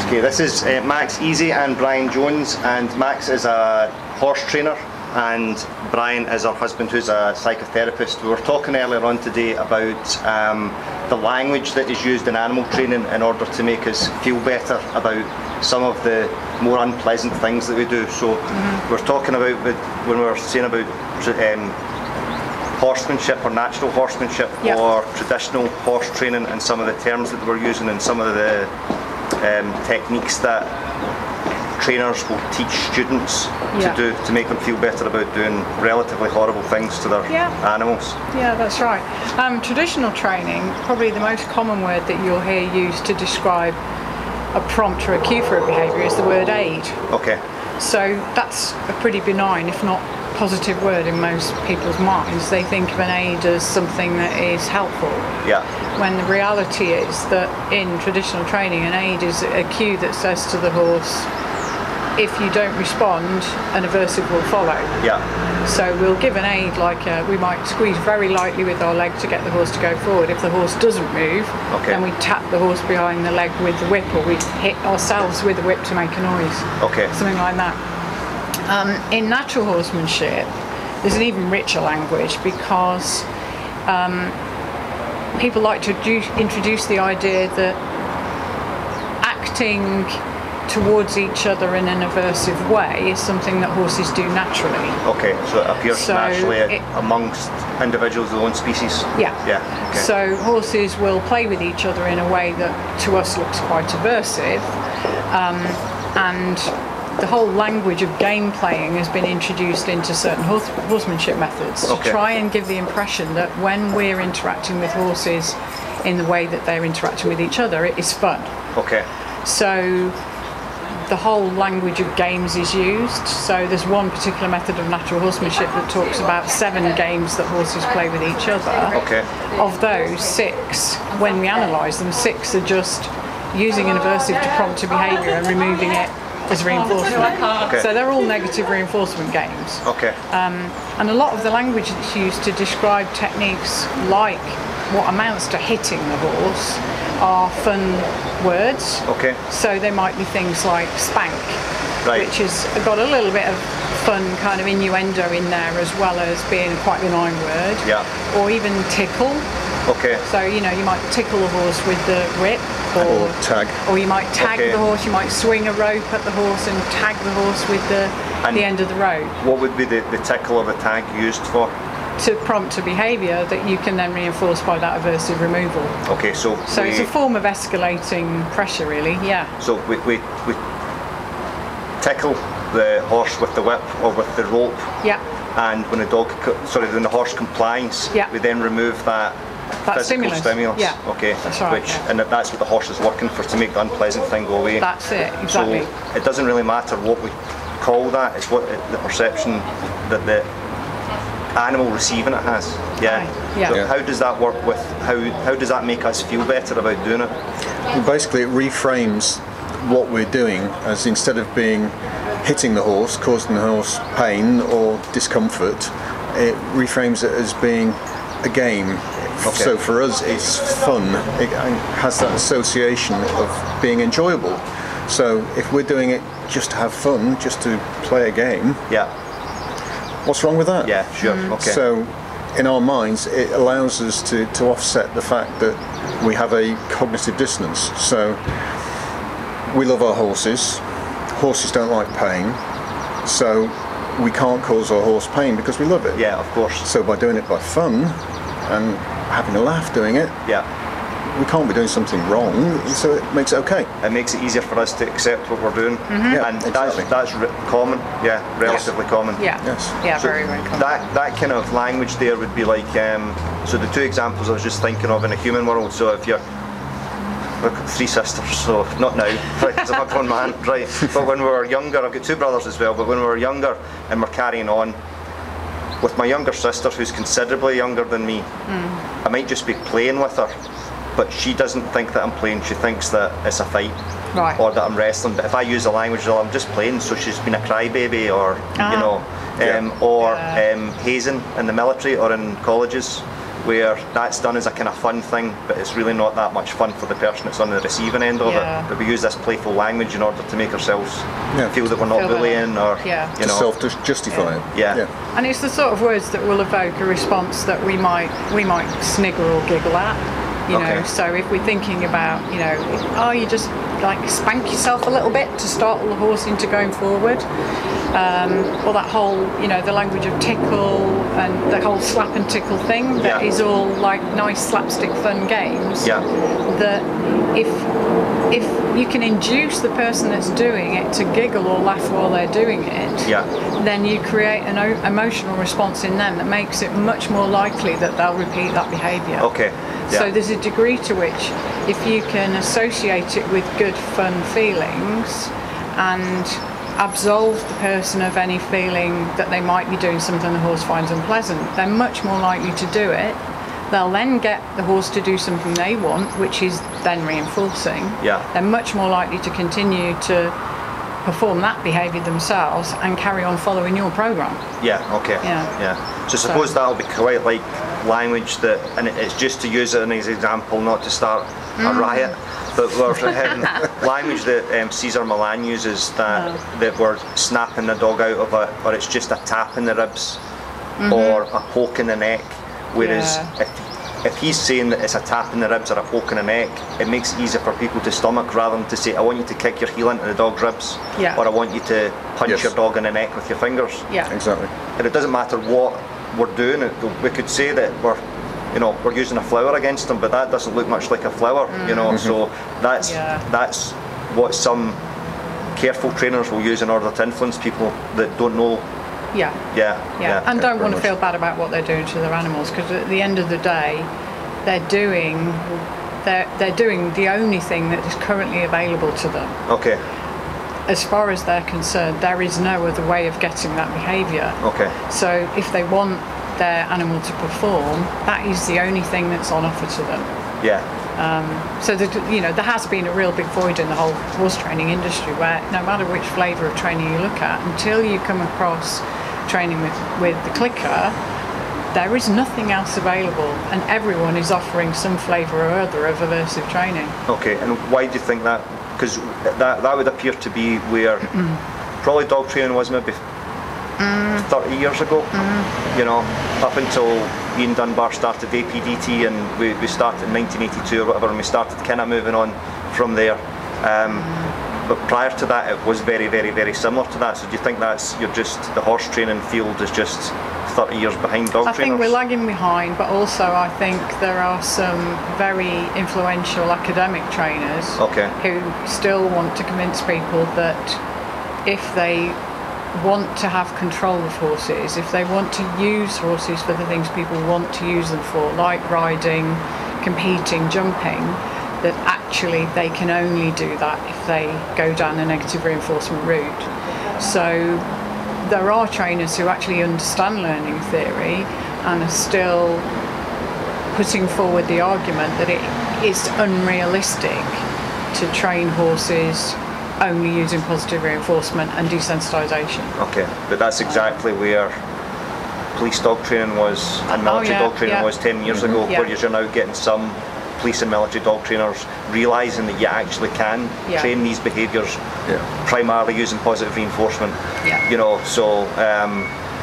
Okay, this is Max Easy and Brian Jones, and Max is a horse trainer and Brian is our husband who's a psychotherapist. We were talking earlier on today about the language that is used in animal training in order to make us feel better about some of the more unpleasant things that we do. So we're talking about, when we were saying about horsemanship or natural horsemanship, or traditional horse training, and some of the terms that we're using and some of the techniques that trainers will teach students to do to make them feel better about doing relatively horrible things to their animals. Yeah, that's right. Traditional training, probably the most common word that you'll hear used to describe a prompt or a cue for a behaviour is the word aid. Okay. So that's a pretty benign, if not positive word in most people's minds. They think of an aid as something that is helpful. Yeah. When the reality is that in traditional training, an aid is a cue that says to the horse, if you don't respond, an aversive will follow. Yeah. So we'll give an aid, like we might squeeze very lightly with our leg to get the horse to go forward. If the horse doesn't move, then we tap the horse behind the leg with the whip, or we hit ourselves with the whip to make a noise. Okay. Something like that. In natural horsemanship, there's an even richer language, because people like to introduce the idea that acting towards each other in an aversive way is something that horses do naturally. Okay, so it appears naturally amongst individuals of their own species? Yeah. Yeah. Okay. So horses will play with each other in a way that to us looks quite aversive, and the whole language of game playing has been introduced into certain horsemanship methods to try and give the impression that when we're interacting with horses in the way that they're interacting with each other, it is fun. Okay. So the whole language of games is used. So there's one particular method of natural horsemanship that talks about 7 games that horses play with each other. Okay. Of those, 6, when we analyse them, 6 are just using an aversive to prompt a behaviour and removing it as reinforcement. Okay. So they're all negative reinforcement games. Okay. And a lot of the language that's used to describe techniques like what amounts to hitting the horse are fun words. Okay. So they might be things like spank, which has got a little bit of fun kind of innuendo in there, as well as being a quite benign word. Yeah. Or even tickle. Okay. So, you know, you might tickle a horse with the whip, or tag. Or you might tag the horse, you might swing a rope at the horse and tag the horse with the end of the rope. What would be the tickle or the tag used for? To prompt a behaviour that you can then reinforce by that aversive removal. Okay, so it's a form of escalating pressure, really, yeah. So we tickle the horse with the whip or with the rope. Yeah. And when when the horse complies, we then remove that physical stimulus. Yeah. Okay. That's right. And that's what the horse is working for, to make the unpleasant thing go away. That's it, exactly. So it doesn't really matter what we call that, it's what the perception that the animal receiving it has. Yeah. Right. Yeah. So how does that work with how does that make us feel better about doing it? Well, basically it reframes what we're doing as, instead of being hitting the horse, causing the horse pain or discomfort, it reframes it as being a game. Okay. So for us it's fun. It has that association of being enjoyable. So if we're doing it just to have fun, just to play a game, what's wrong with that? Yeah, sure. Okay. So in our minds it allows us to offset the fact that we have a cognitive dissonance. So we love our horses. Horses don't like pain. So we can't cause our horse pain because we love it. Yeah, of course. So by doing it by fun and having a laugh doing it, we can't be doing something wrong, so it makes it okay. It makes it easier for us to accept what we're doing. Yeah, and exactly. that's common, relatively common. Yeah, so very, very common. That kind of language there would be like, so the 2 examples I was just thinking of in a human world, so if you're, I've got 3 sisters, so not now, right, because I'm a grown man, right, but when we were younger, I've got 2 brothers as well, but when we were younger and we're carrying on, with my younger sister, who's considerably younger than me, I might just be playing with her, but she doesn't think that I'm playing, she thinks that it's a fight, or that I'm wrestling. But if I use the language, well, I'm just playing, so she's been a crybaby, or you know, or hazing in the military or in colleges. where that's done as a kind of fun thing, but it's really not that much fun for the person that's on the receiving end of Yeah. it. But we use this playful language in order to make ourselves Yeah. feel that we're not Feel that- bullying or, yeah. you To know. self-justify it. Yeah. And it's the sort of words that will evoke a response that we might snigger or giggle at. You know, Okay. so if we're thinking about, you know, oh, you just like spank yourself a little bit to startle the horse into going forward, or that whole, you know, the language of tickle and the whole slap and tickle thing that Yeah. is all like nice slapstick fun games. Yeah. That if you can induce the person that's doing it to giggle or laugh while they're doing it, Yeah. then you create an emotional response in them that makes it much more likely that they'll repeat that behaviour. Okay. Yeah. So there's a degree to which, if you can associate it with good, fun feelings and absolve the person of any feeling that they might be doing something the horse finds unpleasant, they're much more likely to do it. They'll then get the horse to do something they want, which is then reinforcing. Yeah. They're much more likely to continue to perform that behaviour themselves and carry on following your programme. Yeah, okay. Yeah. So suppose that'll be quite like language that, and it's just to use it as an example, not to start a riot, but we're language that Cesar Millan uses, that we're snapping the dog out of it, or it's just a tap in the ribs, or a poke in the neck. Whereas if he's saying that it's a tap in the ribs or a poke in the neck, it makes it easier for people to stomach rather than to say, I want you to kick your heel into the dog's ribs, Yeah. or I want you to punch Yes. your dog in the neck with your fingers. Yeah. Exactly. And it doesn't matter what we're doing. We could say that we're using a flower against them, but that doesn't look much like a flower, you know. So that's what some careful trainers will use in order to influence people that don't know. Yeah. Yeah. And don't very want to much. feel bad about what they're doing to their animals, because at the end of the day, they're doing the only thing that is currently available to them. Okay. As far as they're concerned, there is no other way of getting that behaviour. Okay. So if they want their animal to perform, that is the only thing that's on offer to them. Yeah. So there has been a real big void in the whole horse training industry, where no matter which flavour of training you look at, until you come across training with the clicker, there is nothing else available, and everyone is offering some flavour or other of aversive training. Okay. And why do you think that? Because that would appear to be where probably dog training was maybe 30 years ago. You know, up until Ian Dunbar started APDT, and we started in 1982 or whatever, and we started kind of moving on from there. But prior to that, it was very, very, very similar to that. So do you think the horse training field is just 30 years behind dog I trainers? think we're lagging behind, but also I think there are some very influential academic trainers who still want to convince people that if they want to have control of horses, if they want to use horses for the things people want to use them for, like riding, competing, jumping, that actually they can only do that if they go down a negative reinforcement route. So there are trainers who actually understand learning theory and are still putting forward the argument that it is unrealistic to train horses only using positive reinforcement and desensitisation. Okay, but that's exactly where police dog training was and military dog training was 10 years ago, where you're now getting some police and military dog trainers realising that you actually can train these behaviours primarily using positive reinforcement. You know, so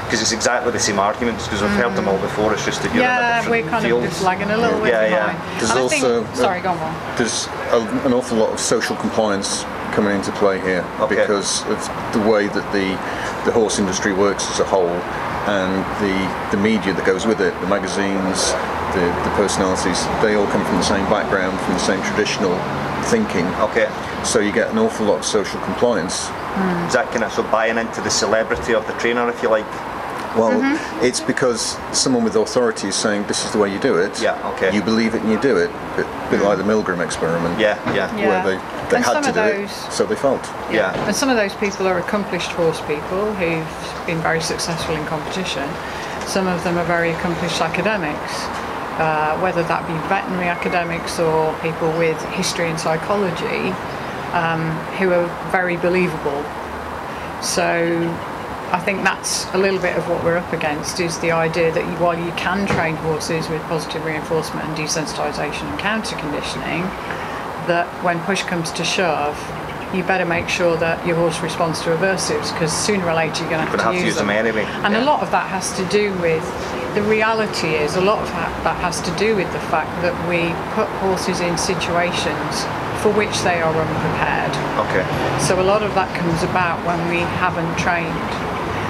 because it's exactly the same arguments, because we've heard them all before. It's just that you're in a different we're kind field. of just lagging a little bit behind. There's And also sorry, go on. there's an awful lot of social compliance coming into play here because of the way that the horse industry works as a whole, and the media that goes with it, the magazines, the personalities, they all come from the same background, from the same traditional thinking. Okay. So you get an awful lot of social compliance. Is that kind of so buying into the celebrity of the trainer, if you like? Well, it's because someone with authority is saying this is the way you do it. Yeah, okay. You believe it and you do it. A bit like the Milgram experiment. Yeah. Where they And had some to of do those- it, so they felt. Yeah. And some of those people are accomplished horse people who've been very successful in competition. Some of them are very accomplished academics, whether that be veterinary academics or people with history and psychology, who are very believable. So I think that's a little bit of what we're up against, is the idea that while you can train horses with positive reinforcement and desensitisation and counter conditioning, that when push comes to shove, you better make sure that your horse responds to aversives, because sooner or later you're going to have to use them anyway. And a lot of that has to do with, the reality is, a lot of that has to do with the fact that we put horses in situations for which they are unprepared. Okay. So a lot of that comes about when we haven't trained.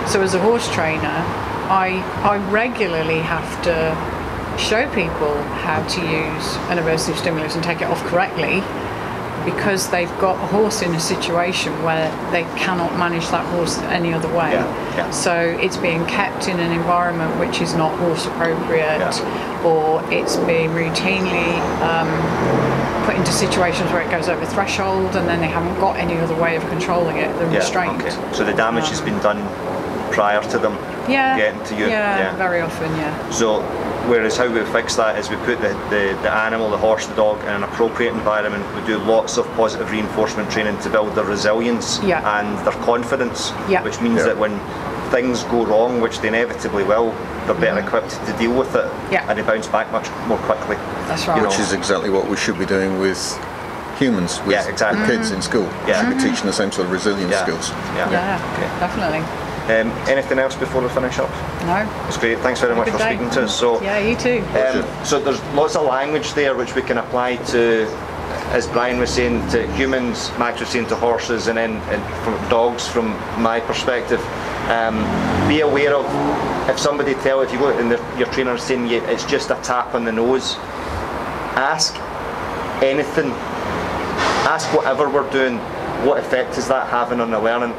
So as a horse trainer, I regularly have to show people how to use an aversive stimulus and take it off correctly, because they've got a horse in a situation where they cannot manage that horse any other way. Yeah. So it's being kept in an environment which is not horse appropriate, or it's being routinely put into situations where it goes over threshold and then they haven't got any other way of controlling it than restraint. Okay. So the damage has been done prior to them getting to you. Yeah, very often, yeah. So whereas how we fix that is we put the animal, the horse, the dog in an appropriate environment. We do lots of positive reinforcement training to build their resilience and their confidence, which means that when things go wrong, which they inevitably will, they're better equipped to deal with it, and they bounce back much more quickly. That's right. Which is exactly what we should be doing with humans, with kids in school. Yeah. We should be teaching the same sort of resilience skills. Definitely. Anything else before we finish up? No. It's great. Thanks very much for speaking to us. So, yeah, you too. So there's lots of language there which we can apply to, as Brian was saying, to humans, Max was saying to horses, and then from dogs from my perspective. Be aware of, if somebody if you go and your trainer is saying it's just a tap on the nose, ask anything, ask whatever we're doing, what effect is that having on the learner,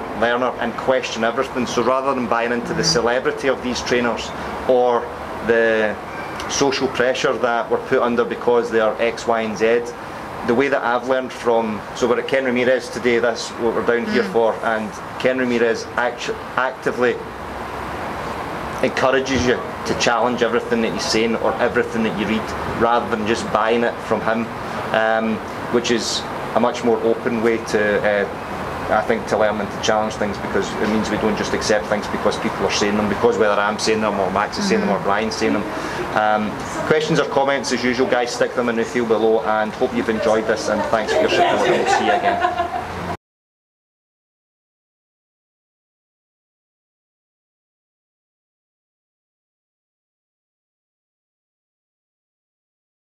and question everything. So rather than buying into the celebrity of these trainers or the social pressure that we're put under because they are X, Y and Z, the way that I've learned from, so we're at Ken Ramirez today, that's what we're down here for, and Ken Ramirez actively encourages you to challenge everything that he's saying or everything that you read, rather than just buying it from him, which is a much more open way to, I think, to learn and to challenge things, because it means we don't just accept things because people are saying them, because whether I'm saying them or Max is saying them or Brian's saying them. Questions or comments, as usual, guys, stick them in the field below, and hope you've enjoyed this, and thanks for your support, and we'll see you again.